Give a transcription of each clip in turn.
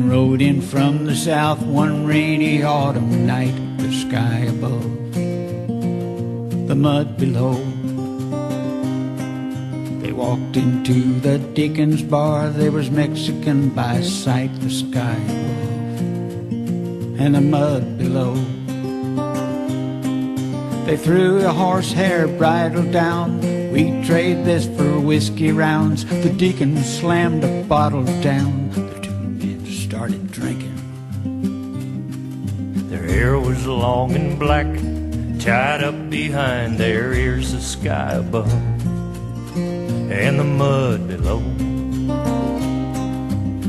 Deacon rode in from the south one rainy autumn night. The sky above, the mud below. They walked into the Deacon's bar. There was Mexican by sight. The sky above and the mud below. They threw a horsehair bridle down. We trade this for whiskey rounds. The Deacon slammed a bottle down. The two men started drinking. Their hair was long and black, tied up behind their ears. The sky above and the mud below.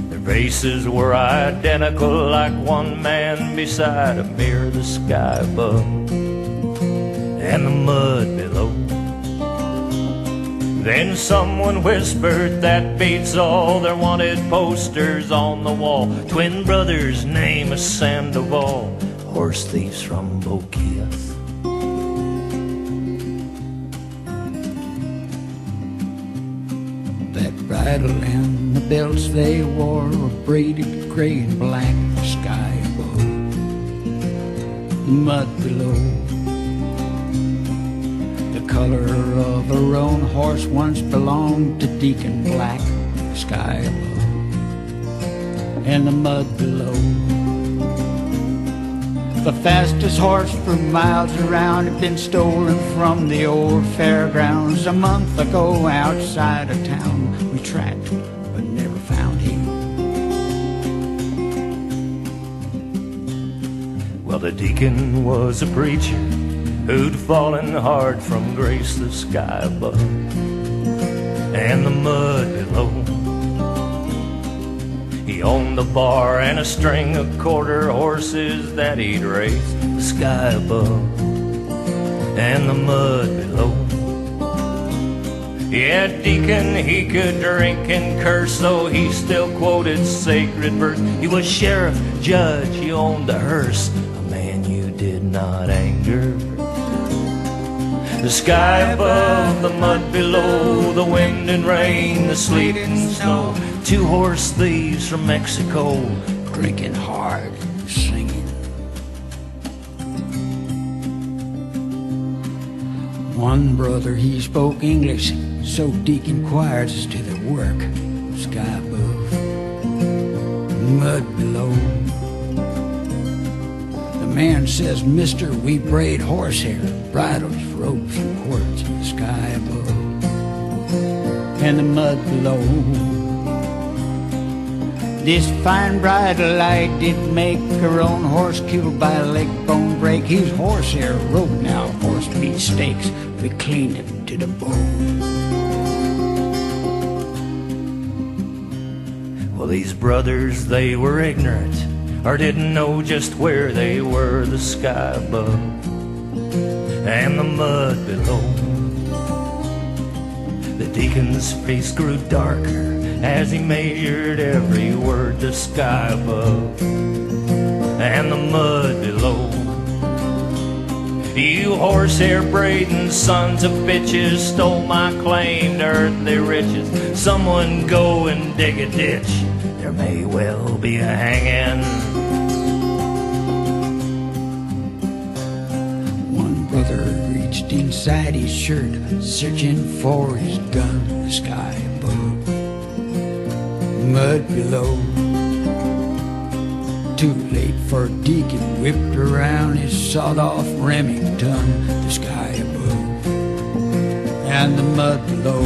Their faces were identical, like one man beside a mirror. The sky above and the mud below. Then someone whispered, that beats all. There wanted posters on the wall. Twin brothers, name of Sandoval, horse thieves from Boquillas. That bridle and the belts they wore were braided gray and black. The sky above, the mud below. The color of a roan horse once belonged to Deacon Black. The sky above and the mud below. The fastest horse for miles around had been stolen from the old fairgrounds a month ago outside of town. We tracked but never found him. Well, the Deacon was a preacher who'd fallen hard from grace. The sky above and the mud below. He owned a bar and a string of quarter horses that he'd race. The sky above and the mud below. Yeah, Deacon, he could drink and curse, though he still quoted sacred verse. He was sheriff, judge, he owned a hearse, a man you did not anger. The sky above, the mud below, the wind and rain, the sleet and snow. Two horse thieves from Mexico, Drinking hard and singing. One brother, he spoke English, so Deacon inquired as to their work. Sky above, mud below. The man says, "Mister, we braid horsehair, bridles, ropes, and cords." The sky above and the mud below. This fine bridle I did make, her own horse killed by a leg bone break. He's horsehair, rope now, horse meat steaks. We cleaned him to the bone. Well, these brothers, they were ignorant, or didn't know just where they were. The sky above and the mud below. The Deacon's face grew darker as he measured every word. The sky above and the mud below. You horsehair braiding sons of bitches stole my claim to earthly riches. Someone go and dig a ditch, there may well be a hanging. One brother reached inside his shirt, searching for his gun. The sky above, mud below. Too late for Deacon, whipped around his sawed-off Remington. The sky above and the mud below.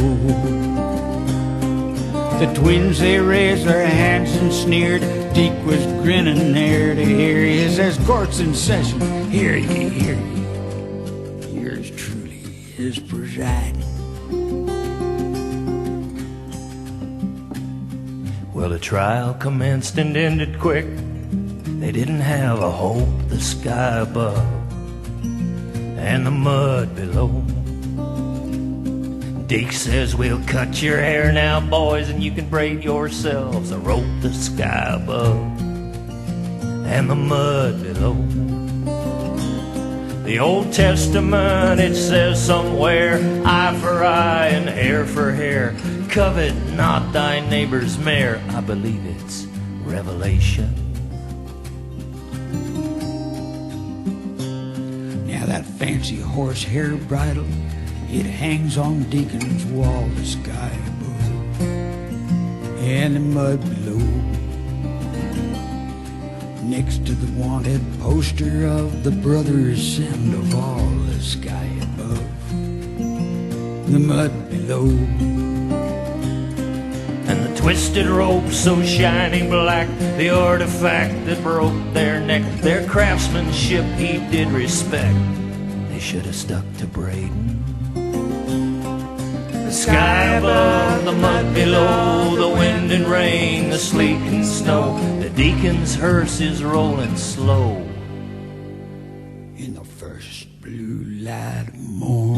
The twins, they raised their hands and sneered. Deke was grinning ear to ear. He says, "Court's in session, hear ye, hear ye. Yours truly is presiding." Well, the trial commenced and ended quick. They didn't have a hope. The sky above and the mud below. Deke says, "We'll cut your hair now, boys, and you can braid yourselves a rope." The sky above and the mud below. The Old Testament, it says somewhere, eye for eye and hair for hair. Covet not thy neighbor's mare. I believe it's revelation. Now that fancy horsehair bridle, it hangs on Deacon's wall, the sky above and the mud below. Next to the wanted poster of the brothers Sandoval, the sky above, the mud below. And the twisted rope so shiny black, the artifact that broke their neck, their craftsmanship he did respect. They should have stuck to Braden. The sky above, the mud below, the wind and rain, the sleet and snow. The deacon's hearse is rolling slow in the first blue light of morning.